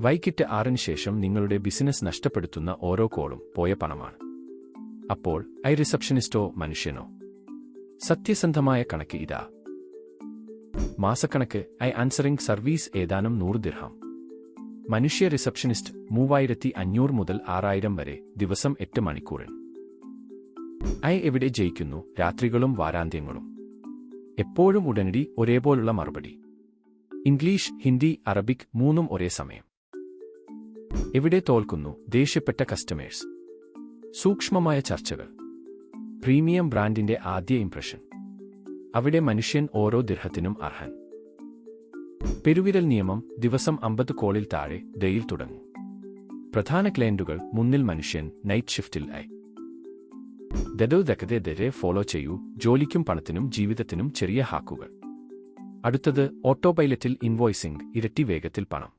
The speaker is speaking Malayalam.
വൈകിട്ട് 6-ന് ശേഷം നിങ്ങളുടെ ബിസിനസ് നഷ്ടപ്പെടുത്തുന്ന ഓരോ കോളും പോയ പണമാണ്. അപ്പോൾ റിസപ്ഷനിസ്റ്റോ മനുഷ്യനോ? സത്യസന്ധമായ കണക്ക് ഇതാ. മാസക്കണക്ക് ആൻസറിംഗ് സർവീസ് ഏതാനും 100 ദിർഹം. മനുഷ്യ റിസപ്ഷനിസ്റ്റ് 3500 മുതൽ 6000 വരെ, ദിവസം 8 മണിക്കൂറിന്. എവിടെ ജയിക്കുന്നു? രാത്രികളും വാരാന്ത്യങ്ങളും. എപ്പോഴും ഉടനടി ഒരേപോലുള്ള മറുപടി. ഇംഗ്ലീഷ്, ഹിന്ദി, അറബിക് മൂന്നും ഒരേ സമയം. എവിടെ തോൽക്കുന്നു? ദേഷ്യപ്പെട്ട കസ്റ്റമേഴ്സ്. സൂക്ഷ്മമായ ചർച്ചകൾ. പ്രീമിയം ബ്രാൻഡിന്റെ ആദ്യ ഇംപ്രഷൻ. അവിടെ മനുഷ്യൻ ഓരോ ദിർഹത്തിനും അർഹൻ. പെരുവിരൽ നിയമം. ദിവസം 50 കോളിൽ താഴെ ഡെയിൽ തുടങ്ങും. പ്രധാന ക്ലയന്റുകൾ മുന്നിൽ, മനുഷ്യൻ നൈറ്റ് ഷിഫ്റ്റിൽ ആയി. ദരെ ഫോളോ ചെയ്യൂ. ജോലിക്കും പണത്തിനും ജീവിതത്തിനും ചെറിയ ഹാക്കുകൾ. അടുത്തത് ഓട്ടോപൈലറ്റിൽ ഇൻവോയ്സിംഗ്. ഇരട്ടി വേഗത്തിൽ പണം.